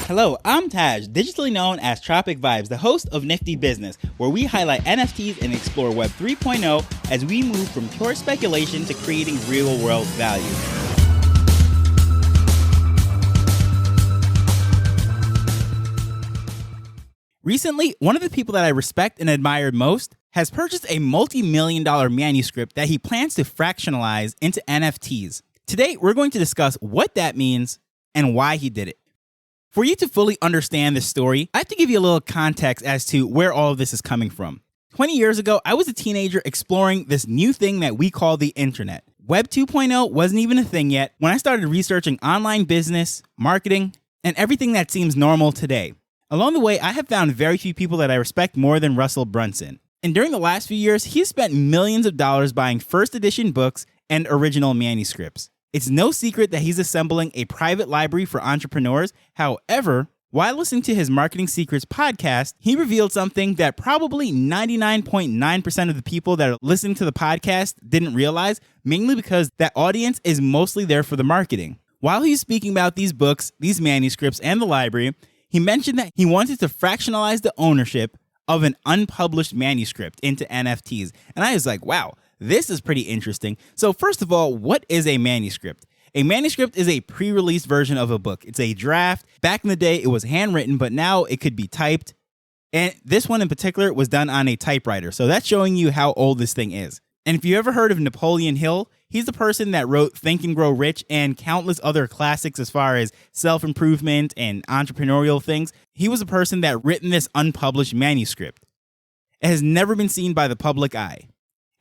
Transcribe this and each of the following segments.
Hello, I'm Taj, digitally known as Tropic Vibes, the host of Nifty Business, where we highlight NFTs and explore Web 3.0 as we move from pure speculation to creating real-world value. Recently, one of the people that I respect and admire most has purchased a multi-million-dollar manuscript that he plans to fractionalize into NFTs. Today, we're going to discuss what that means and why he did it. For you to fully understand this story, I have to give you a little context as to where all of this is coming from. 20 years ago, I was a teenager exploring this new thing that we call the internet. Web 2.0 wasn't even a thing yet when I started researching online business, marketing, and everything that seems normal today. Along the way, I have found very few people that I respect more than Russell Brunson. And during the last few years, he's spent millions of dollars buying first edition books and original manuscripts. It's no secret that he's assembling a private library for entrepreneurs. However, while listening to his Marketing Secrets podcast, he revealed something that probably 99.9% of the people that are listening to the podcast didn't realize, mainly because that audience is mostly there for the marketing. While he's speaking about these books, these manuscripts, and the library, he mentioned that he wanted to fractionalize the ownership of an unpublished manuscript into NFTs. And I was like, wow. This is pretty interesting. So first of all, what is a manuscript? A manuscript is a pre-release version of a book. It's a draft. Back in the day, it was handwritten, but now it could be typed. And this one in particular was done on a typewriter. So that's showing you how old this thing is. And if you ever heard of Napoleon Hill, he's the person that wrote Think and Grow Rich and countless other classics as far as self-improvement and entrepreneurial things. He was a person that written this unpublished manuscript. It has never been seen by the public eye.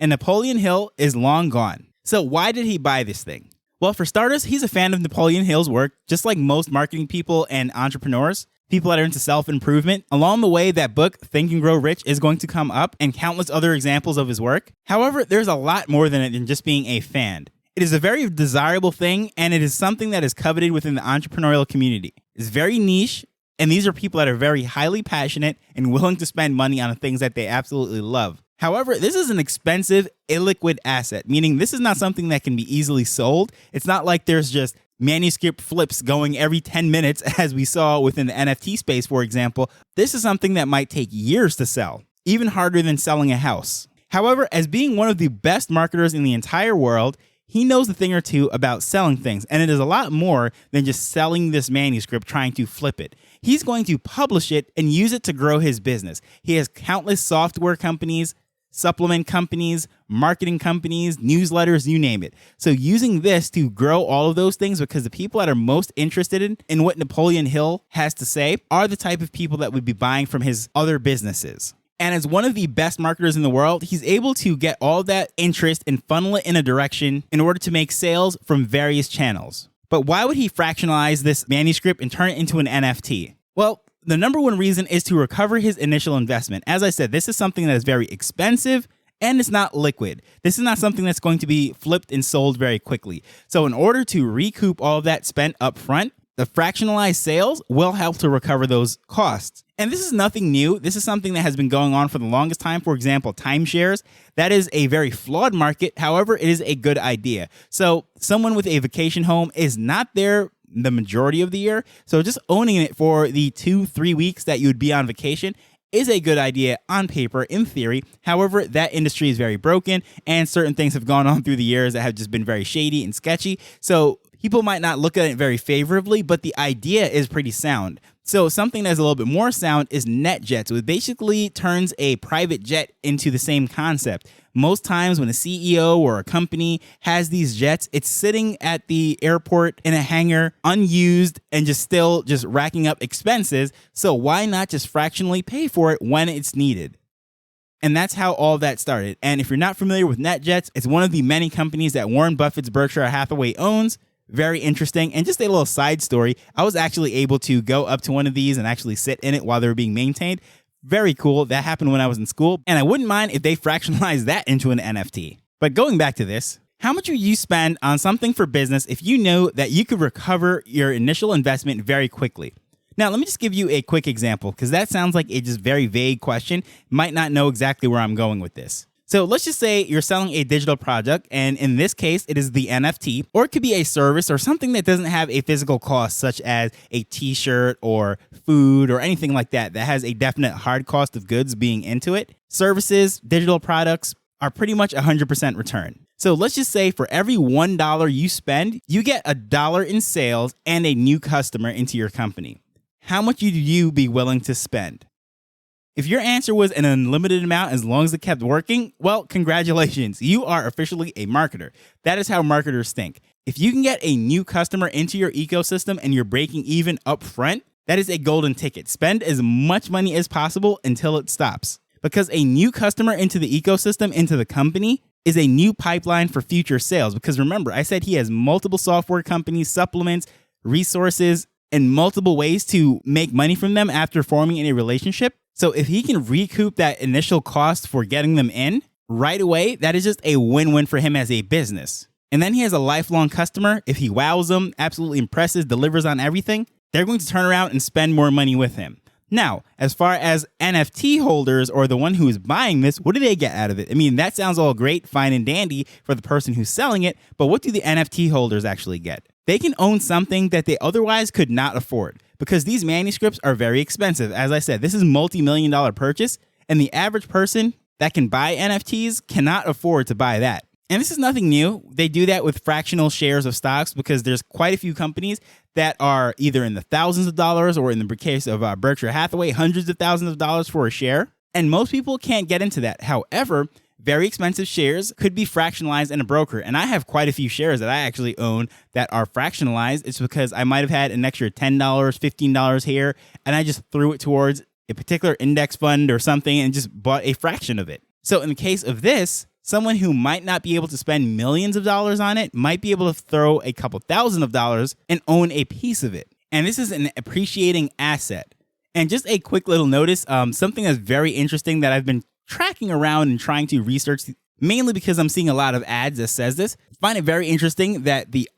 And Napoleon Hill is long gone. So why did he buy this thing? Well, for starters, he's a fan of Napoleon Hill's work, just like most marketing people and entrepreneurs, people that are into self-improvement. Along the way, that book, Think and Grow Rich, is going to come up and countless other examples of his work. However, there's a lot more than it than just being a fan. It is a very desirable thing, and it is something that is coveted within the entrepreneurial community. It's very niche, and these are people that are very highly passionate and willing to spend money on things that they absolutely love. However, this is an expensive, illiquid asset, meaning this is not something that can be easily sold. It's not like there's just manuscript flips going every 10 minutes, as we saw within the NFT space, for example. This is something that might take years to sell, even harder than selling a house. However, as being one of the best marketers in the entire world, he knows a thing or two about selling things, and it is a lot more than just selling this manuscript, trying to flip it. He's going to publish it and use it to grow his business. He has countless software companies, supplement companies, marketing companies, newsletters, you name it. So using this to grow all of those things, because the people that are most interested in what Napoleon Hill has to say are the type of people that would be buying from his other businesses. And as one of the best marketers in the world, he's able to get all that interest and funnel it in a direction in order to make sales from various channels. But why would he fractionalize this manuscript and turn it into an NFT? Well, the number one reason is to recover his initial investment. As I said, this is something that is very expensive and it's not liquid. This is not something that's going to be flipped and sold very quickly. So in order to recoup all of that spent up front, the fractionalized sales will help to recover those costs. And this is nothing new. This is something that has been going on for the longest time. For example, timeshares. That is a very flawed market. However, it is a good idea. So someone with a vacation home is not there the majority of the year. So just owning it for the 2-3 weeks that you would be on vacation is a good idea on paper, in theory. However, that industry is very broken and certain things have gone on through the years that have just been very shady and sketchy. So people might not look at it very favorably, but the idea is pretty sound. So something that's a little bit more sound is NetJets, which basically turns a private jet into the same concept. Most times when a CEO or a company has these jets, it's sitting at the airport in a hangar, unused, and still racking up expenses. So why not just fractionally pay for it when it's needed? And that's how all that started. And if you're not familiar with NetJets, it's one of the many companies that Warren Buffett's Berkshire Hathaway owns. Very interesting. And just a little side story, I was actually able to go up to one of these and actually sit in it while they were being maintained. Very cool. That happened when I was in school. And I wouldn't mind if they fractionalized that into an NFT. But going back to this, how much would you spend on something for business if you know that you could recover your initial investment very quickly? Now, let me just give you a quick example, because that sounds like a just very vague question. Might not know exactly where I'm going with this. So let's just say you're selling a digital product, and in this case, it is the NFT, or it could be a service or something that doesn't have a physical cost, such as a t-shirt or food or anything like that has a definite hard cost of goods being into it. Services, digital products are pretty much 100% return. So let's just say for every $1 you spend, you get $1 in sales and a new customer into your company. How much would you be willing to spend? If your answer was an unlimited amount as long as it kept working, well, congratulations. You are officially a marketer. That is how marketers think. If you can get a new customer into your ecosystem and you're breaking even up front, that is a golden ticket. Spend as much money as possible until it stops. Because a new customer into the ecosystem, into the company, is a new pipeline for future sales. Because remember, I said he has multiple software companies, supplements, resources, and multiple ways to make money from them after forming a relationship. So if he can recoup that initial cost for getting them in right away, that is just a win-win for him as a business. And then he has a lifelong customer. If he wows them, absolutely impresses, delivers on everything, they're going to turn around and spend more money with him. Now, as far as NFT holders or the one who is buying this, what do they get out of it? I mean, that sounds all great, fine and dandy for the person who's selling it, but what do the NFT holders actually get? They can own something that they otherwise could not afford because these manuscripts are very expensive. As I said, this is multi-million-dollar purchase, and the average person that can buy NFTs cannot afford to buy that. And this is nothing new. They do that with fractional shares of stocks because there's quite a few companies that are either in the thousands of dollars or in the case of Berkshire Hathaway, hundreds of thousands of dollars for a share. And most people can't get into that. However, very expensive shares could be fractionalized in a broker. And I have quite a few shares that I actually own that are fractionalized. It's because I might have had an extra $10, $15 here, and I just threw it towards a particular index fund or something and just bought a fraction of it. So in the case of this, someone who might not be able to spend millions of dollars on it might be able to throw a couple thousand of dollars and own a piece of it. And this is an appreciating asset. And just a quick little notice, something that's very interesting that I've been tracking around and trying to research, mainly because I'm seeing a lot of ads that says this. I find it very interesting that the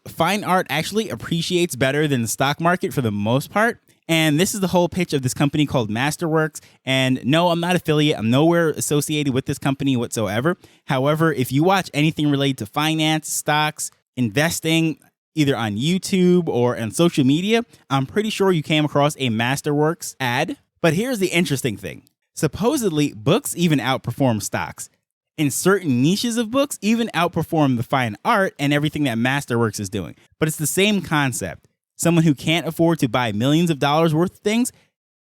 fine art actually appreciates better than the stock market for the most part. And this is the whole pitch of this company called Masterworks. And no, I'm not affiliate. I'm nowhere associated with this company whatsoever. However, if you watch anything related to finance, stocks, investing, either on YouTube or on social media, I'm pretty sure you came across a Masterworks ad. But here's the interesting thing. Supposedly, books even outperform stocks. In certain niches of books, even outperform the fine art and everything that Masterworks is doing. But it's the same concept. Someone who can't afford to buy millions of dollars worth of things,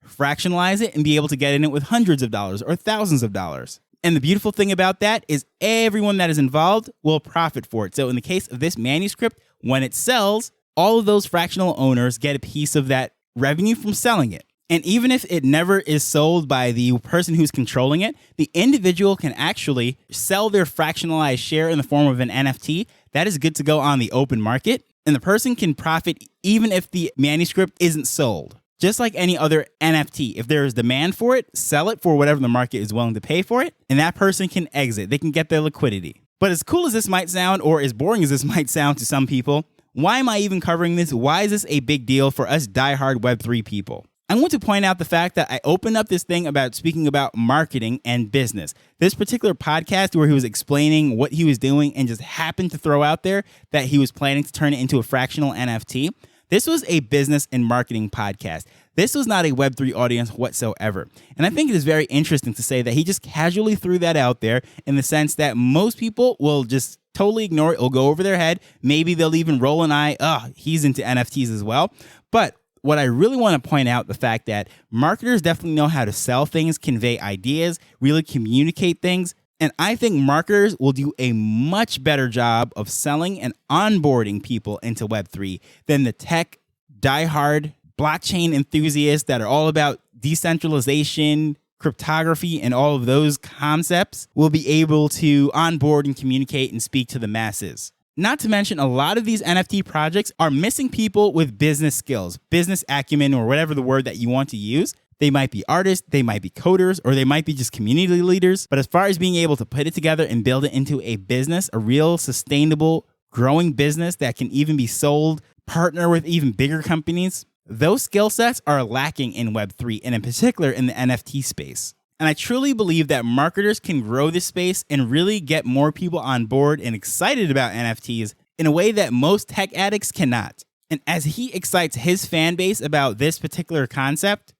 fractionalize it and be able to get in it with hundreds of dollars or thousands of dollars. And the beautiful thing about that is everyone that is involved will profit for it. So in the case of this manuscript, when it sells, all of those fractional owners get a piece of that revenue from selling it. And even if it never is sold by the person who's controlling it, the individual can actually sell their fractionalized share in the form of an NFT. That is good to go on the open market. And the person can profit even if the manuscript isn't sold. Just like any other NFT, if there is demand for it, sell it for whatever the market is willing to pay for it, and that person can exit. They can get their liquidity. But as cool as this might sound, or as boring as this might sound to some people, why am I even covering this? Why is this a big deal for us diehard Web3 people? I want to point out the fact that I opened up this thing about speaking about marketing and business. This particular podcast where he was explaining what he was doing and just happened to throw out there that he was planning to turn it into a fractional NFT. This was a business and marketing podcast. This was not a Web3 audience whatsoever. And I think it is very interesting to say that he just casually threw that out there in the sense that most people will just totally ignore it. It'll go over their head. Maybe they'll even roll an eye. He's into NFTs as well. But what I really want to point out the fact that marketers definitely know how to sell things, convey ideas, really communicate things. And I think marketers will do a much better job of selling and onboarding people into Web3 than the tech diehard blockchain enthusiasts that are all about decentralization, cryptography, and all of those concepts will be able to onboard and communicate and speak to the masses. Not to mention, a lot of these NFT projects are missing people with business skills, business acumen, or whatever the word that you want to use. They might be artists, they might be coders, or they might be just community leaders. But as far as being able to put it together and build it into a business, a real sustainable, growing business that can even be sold, partner with even bigger companies, those skill sets are lacking in Web3, and in particular in the NFT space. And I truly believe that marketers can grow this space and really get more people on board and excited about NFTs in a way that most tech addicts cannot. And as he excites his fan base about this particular concept,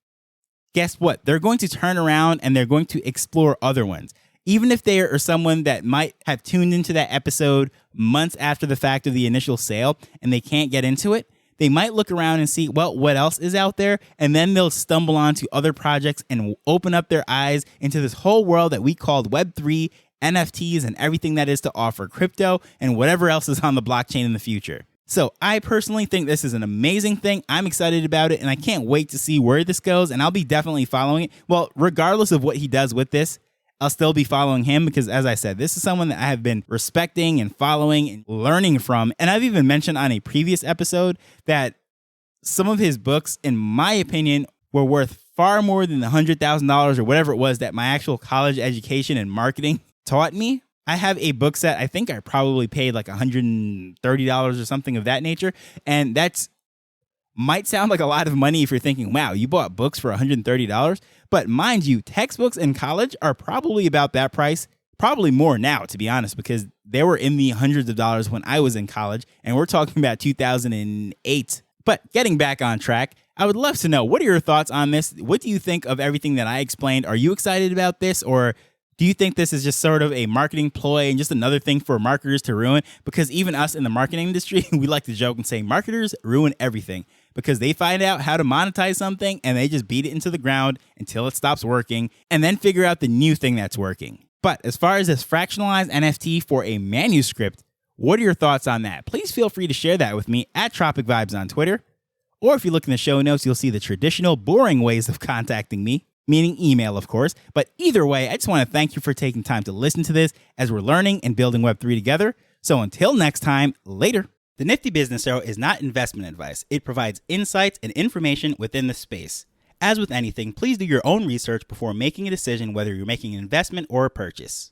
guess what? They're going to turn around and they're going to explore other ones. Even if they are someone that might have tuned into that episode months after the fact of the initial sale and they can't get into it, they might look around and see, well, what else is out there? And then they'll stumble onto other projects and open up their eyes into this whole world that we called Web3, NFTs, and everything that is to offer crypto and whatever else is on the blockchain in the future. So I personally think this is an amazing thing. I'm excited about it, and I can't wait to see where this goes, and I'll be definitely following it. Well, regardless of what he does with this, I'll still be following him because, as I said, this is someone that I have been respecting and following and learning from. And I've even mentioned on a previous episode that some of his books, in my opinion, were worth far more than the $100,000 or whatever it was that my actual college education and marketing taught me. I have a book set. I think I probably paid like $130 or something of that nature. And that's might sound like a lot of money if you're thinking, wow, you bought books for $130. But mind you, textbooks in college are probably about that price, probably more now, to be honest, because they were in the hundreds of dollars when I was in college, and we're talking about 2008. But getting back on track, I would love to know, what are your thoughts on this? What do you think of everything that I explained? Are you excited about this, or do you think this is just sort of a marketing ploy and just another thing for marketers to ruin? Because even us in the marketing industry, we like to joke and say marketers ruin everything because they find out how to monetize something and they just beat it into the ground until it stops working and then figure out the new thing that's working. But as far as this fractionalized NFT for a manuscript, what are your thoughts on that? Please feel free to share that with me at Tropic Vibes on Twitter. Or if you look in the show notes, you'll see the traditional boring ways of contacting me, meaning email, of course. But either way, I just want to thank you for taking time to listen to this as we're learning and building Web3 together. So until next time, later. The Nifty Business Arrow is not investment advice. It provides insights and information within the space. As with anything, please do your own research before making a decision whether you're making an investment or a purchase.